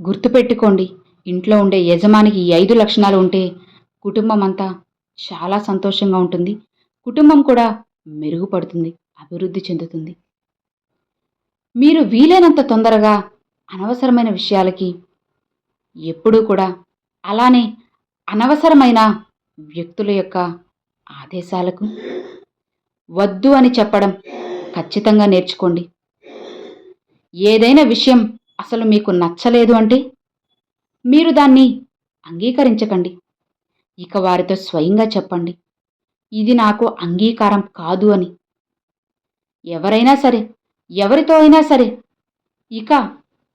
గుర్తుపెట్టుకోండి, ఇంట్లో ఉండే యజమానికి ఈ 5 లక్షణాలు ఉంటే కుటుంబం అంతా చాలా సంతోషంగా ఉంటుంది. కుటుంబం కూడా మెరుగుపడుతుంది, అభివృద్ధి చెందుతుంది. మీరు వీలైనంత తొందరగా అనవసరమైన విషయాలకి ఎప్పుడూ కూడా, అలానే అనవసరమైన వ్యక్తుల యొక్క ఆదేశాలకు వద్దు అని చెప్పడం ఖచ్చితంగా నేర్చుకోండి. ఏదైనా విషయం అసలు మీకు నచ్చలేదు అంటే మీరు దాన్ని అంగీకరించకండి. ఇక వారితో స్వయంగా చెప్పండి, ఇది నాకు అంగీకారం కాదు అని. ఎవరైనా సరే, ఎవరితో అయినా సరే, ఇక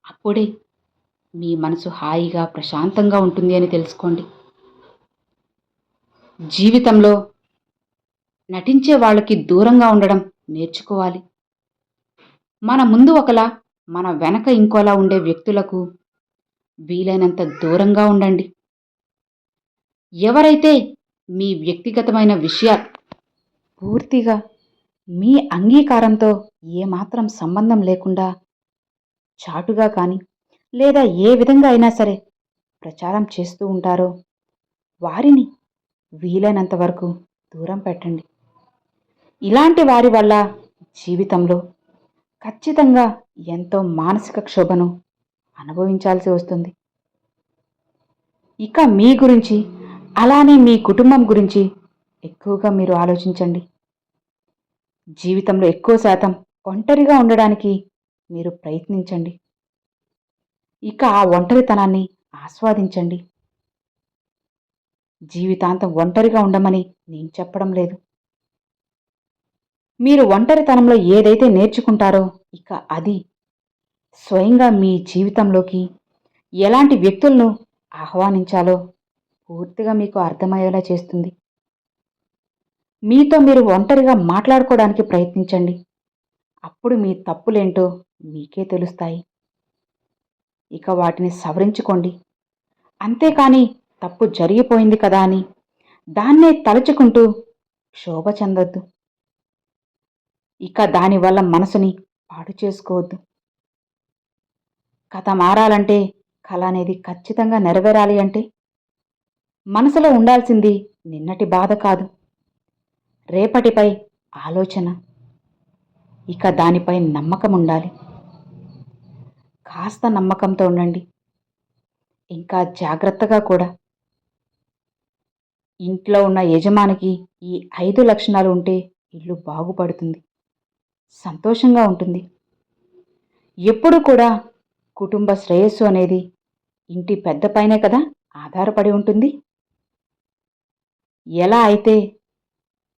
అప్పుడే మీ మనసు హాయిగా ప్రశాంతంగా ఉంటుంది అని తెలుసుకోండి. జీవితంలో నటించే వాళ్ళకి దూరంగా ఉండడం నేర్చుకోవాలి. మన ముందు ఒకలా, మన వెనక ఇంకోలా ఉండే వ్యక్తులకు వీలైనంత దూరంగా ఉండండి. ఎవరైతే మీ వ్యక్తిగతమైన విషయాలు పూర్తిగా మీ అంగీకారంతో ఏమాత్రం సంబంధం లేకుండా చాటుగా కానీ లేదా ఏ విధంగా అయినా సరే ప్రచారం చేస్తూ ఉంటారో వారిని వీలైనంత వరకు దూరం పెట్టండి. ఇలాంటి వారి వల్ల జీవితంలో ఖచ్చితంగా ఎంతో మానసిక క్షోభను అనుభవించాల్సి వస్తుంది. ఇక మీ గురించి, అలానే మీ కుటుంబం గురించి ఎక్కువగా మీరు ఆలోచించండి. జీవితంలో ఎక్కువ శాతం ఒంటరిగా ఉండడానికి మీరు ప్రయత్నించండి. ఇక ఆ ఒంటరితనాన్ని ఆస్వాదించండి. జీవితాంతం ఒంటరిగా ఉండమని నేను చెప్పడం లేదు. మీరు ఒంటరితనంలో ఏదైతే నేర్చుకుంటారో ఇక అది స్వయంగా మీ జీవితంలోకి ఎలాంటి వ్యక్తులను ఆహ్వానించాలో పూర్తిగా మీకు అర్థమయ్యేలా చేస్తుంది. మీతో మీరు ఒంటరిగా మాట్లాడుకోవడానికి ప్రయత్నించండి. అప్పుడు మీ తప్పులేంటో మీకే తెలుస్తాయి. ఇక వాటిని సవరించుకోండి. అంతేకాని తప్పు జరిగిపోయింది కదా అని దాన్నే తలుచుకుంటూ క్షోభ చెందొద్దు. ఇక దానివల్ల మనసుని పాడు చేసుకోవద్దు. కథ మారాలంటే, కళ అనేది ఖచ్చితంగా నెరవేరాలి అంటే మనసులో ఉండాల్సింది నిన్నటి బాధ కాదు, రేపటిపై ఆలోచన. ఇక దానిపై నమ్మకం ఉండాలి. కాస్త నమ్మకంతో ఉండండి. ఇంకా జాగ్రత్తగా కూడా. ఇంట్లో ఉన్న యజమానికి ఈ 5 లక్షణాలు ఉంటే ఇల్లు బాగుపడుతుంది, సంతోషంగా ఉంటుంది. ఎప్పుడు కూడా కుటుంబ శ్రేయస్సు అనేది ఇంటి పెద్దపైనే కదా ఆధారపడి ఉంటుంది. ఎలా అయితే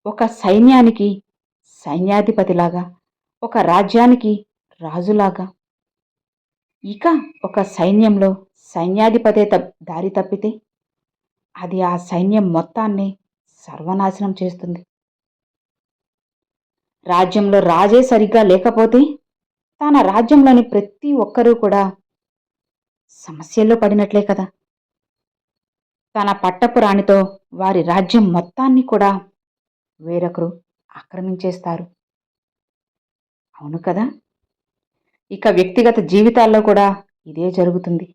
ఒక సైన్యానికి సైన్యాధిపతిలాగా, ఒక రాజ్యానికి రాజులాగా, ఇక ఒక సైన్యంలో సైన్యాధిపతే దారి తప్పితే అది ఆ సైన్యం మొత్తాన్ని సర్వనాశనం చేస్తుంది. రాజ్యంలో రాజే సరిగ్గా లేకపోతే తన రాజ్యంలోని ప్రతి ఒక్కరూ కూడా సమస్యల్లో పడినట్లే కదా. తన పట్టపు రాణితో వారి రాజ్యం మొత్తాన్ని కూడా వేరొకరు ఆక్రమించేస్తారు. అవును కదా. ఇక వ్యక్తిగత జీవితాల్లో కూడా ఇదే జరుగుతుంది.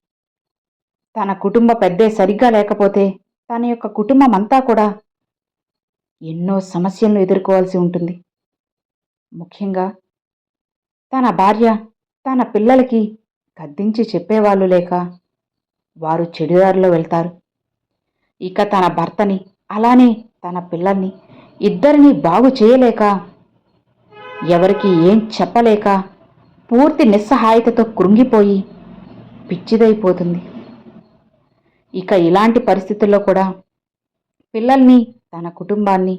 తన కుటుంబ పెద్దే సరిగ్గా లేకపోతే తన యొక్క కుటుంబం అంతా కూడా ఎన్నో సమస్యలను ఎదుర్కోవాల్సి ఉంటుంది. ముఖ్యంగా తన భార్య తన పిల్లలకి గద్దించి చెప్పేవాళ్ళు లేక వారు చెడుదారిలో వెళ్తారు. ఇక తన భర్తని అలానే తన పిల్లల్ని ఇద్దరిని బాగు చేయలేక, ఎవరికి ఏం చెప్పలేక పూర్తి నిస్సహాయతతో కృంగిపోయి పిచ్చిదైపోతుంది. ఇక ఇలాంటి పరిస్థితుల్లో కూడా పిల్లల్ని, తన కుటుంబాన్ని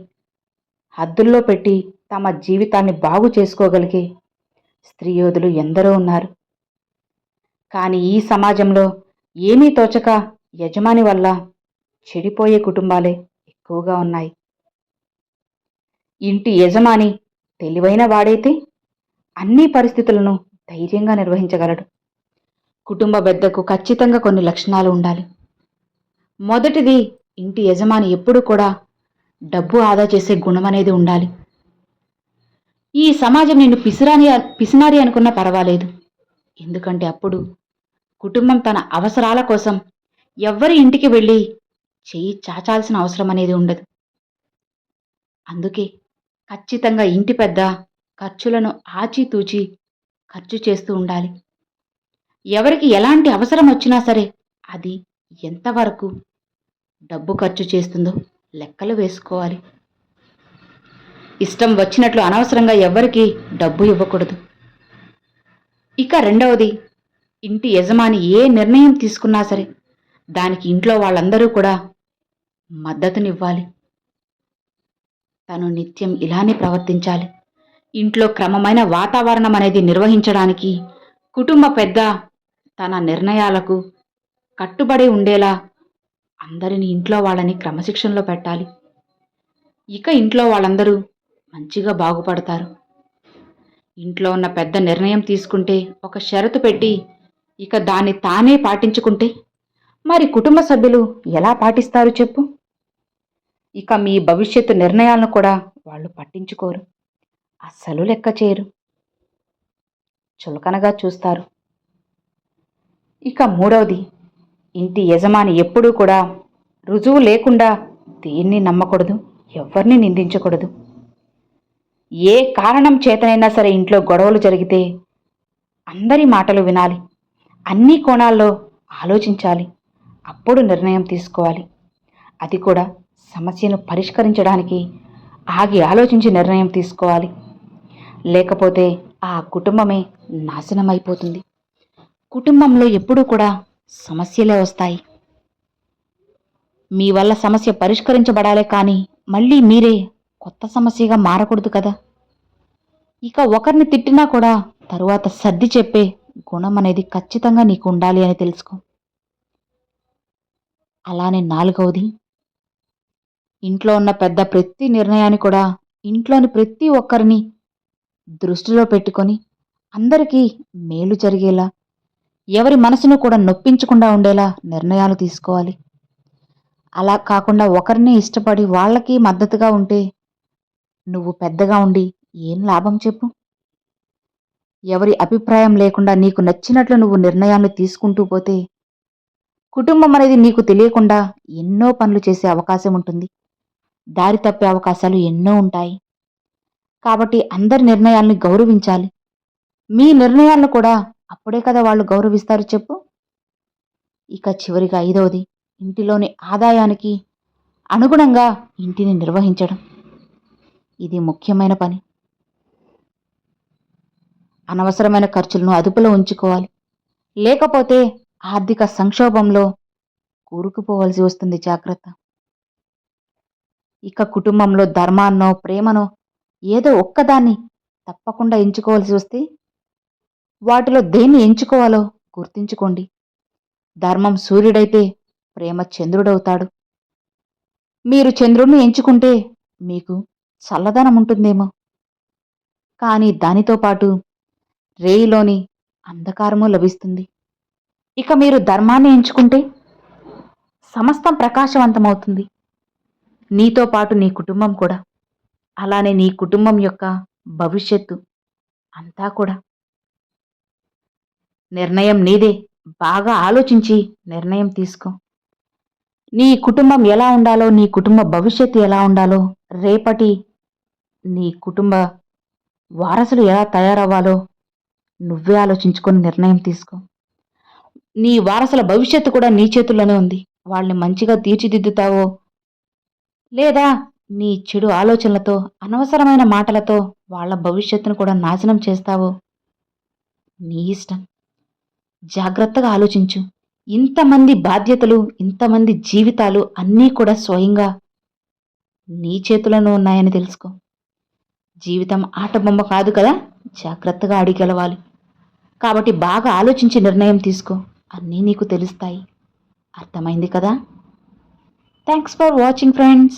హద్దుల్లో పెట్టి తమ జీవితాన్ని బాగు చేసుకోగలిగే స్త్రీయోధులు ఎందరో ఉన్నారు. కానీ ఈ సమాజంలో ఏమీ తోచక యజమాని వల్ల చెడిపోయే కుటుంబాలే ఎక్కువగా ఉన్నాయి. ఇంటి యజమాని తెలివైన వాడైతే అన్ని పరిస్థితులను ధైర్యంగా నిర్వహించగలడు. కుటుంబ పెద్దకు ఖచ్చితంగా కొన్ని లక్షణాలు ఉండాలి. మొదటిది, ఇంటి యజమాని ఎప్పుడూ కూడా డబ్బు ఆదా చేసే గుణం అనేది ఉండాలి. ఈ సమాజం నిన్ను పిసినారి అనుకున్నా పర్వాలేదు. ఎందుకంటే అప్పుడు కుటుంబం తన అవసరాల కోసం ఎవ్వరి ఇంటికి వెళ్ళి చెయ్యి చాచాల్సిన అవసరం అనేది ఉండదు. అందుకే ఖచ్చితంగా ఇంటి పెద్ద ఖర్చులను ఆచితూచి ఖర్చు చేస్తూ ఉండాలి. ఎవరికి ఎలాంటి అవసరం వచ్చినా సరే అది ఎంతవరకు డబ్బు ఖర్చు చేస్తుందో లెక్కలు వేసుకోవాలి. ఇష్టం వచ్చినట్లు అనవసరంగా ఎవ్వరికీ డబ్బు ఇవ్వకూడదు. ఇక రెండవది, ఇంటి యజమాని ఏ నిర్ణయం తీసుకున్నా సరే దానికి ఇంట్లో వాళ్ళందరూ కూడా మద్దతునివ్వాలి. తను నిత్యం ఇలానే ప్రవర్తించాలి. ఇంట్లో క్రమమైన వాతావరణం అనేది నిర్వహించడానికి కుటుంబ పెద్ద తన నిర్ణయాలకు కట్టుబడి ఉండేలా అందరిని ఇంట్లో వాళ్ళని క్రమశిక్షణలో పెట్టాలి. ఇక ఇంట్లో వాళ్ళందరూ మంచిగా బాగుపడతారు. ఇంట్లో ఉన్న పెద్ద నిర్ణయం తీసుకుంటే ఒక షరతు పెట్టి ఇక దాన్ని తానే పాటించుకుంటే మరి కుటుంబ సభ్యులు ఎలా పాటిస్తారు చెప్పు? ఇక మీ భవిష్యత్తు నిర్ణయాలను కూడా వాళ్ళు పట్టించుకోరు, అస్సలు లెక్క చేయరు, చులకనగా చూస్తారు. ఇక మూడవది, ఇంటి యజమాని ఎప్పుడూ కూడా రుజువు లేకుండా దేన్ని నమ్మకూడదు, ఎవరిని నిందించకూడదు. ఏ కారణం చేతనైనా సరే ఇంట్లో గొడవలు జరిగితే అందరి మాటలు వినాలి, అన్ని కోణాల్లో ఆలోచించాలి, అప్పుడు నిర్ణయం తీసుకోవాలి. అది కూడా సమస్యను పరిష్కరించడానికి ఆగి ఆలోచించి నిర్ణయం తీసుకోవాలి. లేకపోతే ఆ కుటుంబమే నాశనం అయిపోతుంది. కుటుంబంలో ఎప్పుడూ కూడా సమస్యలే వస్తాయి. మీ వల్ల సమస్య పరిష్కరించబడాలే కానీ మళ్ళీ మీరే కొత్త సమస్యగా మారకూడదు కదా. ఇక ఒకరిని తిట్టినా కూడా తరువాత సర్ది చెప్పే గుణం అనేది ఖచ్చితంగా నీకు ఉండాలి అని తెలుసుకో. అలానే నాలుగవది, ఇంట్లో ఉన్న పెద్ద ప్రతి నిర్ణయాన్ని కూడా ఇంట్లోని ప్రతి ఒక్కరిని దృష్టిలో పెట్టుకొని అందరికీ మేలు జరిగేలా, ఎవరి మనసును కూడా నొప్పించకుండా ఉండేలా నిర్ణయాలు తీసుకోవాలి. అలా కాకుండా ఒకరిని ఇష్టపడి వాళ్ళకి మద్దతుగా ఉంటే నువ్వు పెద్దగా ఉండి ఏం లాభం చెప్పు? ఎవరి అభిప్రాయం లేకుండా నీకు నచ్చినట్లు నువ్వు నిర్ణయాలు తీసుకుంటూ పోతే కుటుంబం అనేది నీకు తెలియకుండా ఎన్నో పనులు చేసే అవకాశం ఉంటుంది. దారి తప్పే అవకాశాలు ఎన్నో ఉంటాయి. కాబట్టి అందరి నిర్ణయాల్ని గౌరవించాలి. మీ నిర్ణయాలను కూడా అప్పుడే కదా వాళ్ళు గౌరవిస్తారు చెప్పు. ఇక చివరిగా ఐదవది, ఇంటిలోని ఆదాయానికి అనుగుణంగా ఇంటిని నిర్వహించడం. ఇది ముఖ్యమైన పని. అనవసరమైన ఖర్చులను అదుపులో ఉంచుకోవాలి. లేకపోతే ఆర్థిక సంక్షోభంలో కూరుకుపోవలసి వస్తుంది. జాగ్రత్త. ఇక కుటుంబంలో ధర్మాన్నో ప్రేమనో ఏదో ఒక్కదాన్ని తప్పకుండా ఎంచుకోవాల్సి వస్తే వాటిలో దేన్ని ఎంచుకోవాలో గుర్తించుకోండి. ధర్మం సూర్యుడైతే ప్రేమ చంద్రుడవుతాడు. మీరు చంద్రుడిని ఎంచుకుంటే మీకు చల్లదనం ఉంటుందేమో, కానీ దానితో పాటు రేయిలోని అంధకారము లభిస్తుంది. ఇక మీరు ధర్మాన్ని ఎంచుకుంటే సమస్తం ప్రకాశవంతమవుతుంది, నీతో పాటు నీ కుటుంబం కూడా. అలానే నీ కుటుంబం యొక్క భవిష్యత్తు అంతా కూడా. నిర్ణయం నీదే. బాగా ఆలోచించి నిర్ణయం తీసుకో. నీ కుటుంబం ఎలా ఉండాలో, నీ కుటుంబ భవిష్యత్తు ఎలా ఉండాలో, రేపటి నీ కుటుంబ వారసులు ఎలా తయారవ్వాలో నువ్వే ఆలోచించుకొని నిర్ణయం తీసుకో. నీ వారసుల భవిష్యత్తు కూడా నీ చేతుల్లోనే ఉంది. వాళ్ళని మంచిగా తీర్చిదిద్దుతావో లేదా నీ చెడు ఆలోచనలతో అనవసరమైన మాటలతో వాళ్ళ భవిష్యత్తును కూడా నాశనం చేస్తావో నీ ఇష్టం. జాగ్రత్తగా ఆలోచించు. ఇంతమంది బాధ్యతలు, ఇంతమంది జీవితాలు అన్నీ కూడా స్వయంగా నీ చేతులను ఉన్నాయని తెలుసుకో. జీవితం ఆట బొమ్మ కాదు కదా, జాగ్రత్తగా ఆడి గెలవాలి. కాబట్టి బాగా ఆలోచించి నిర్ణయం తీసుకో, అన్నీ నీకు తెలుస్తాయి. అర్థమైంది కదా? Thanks for watching friends.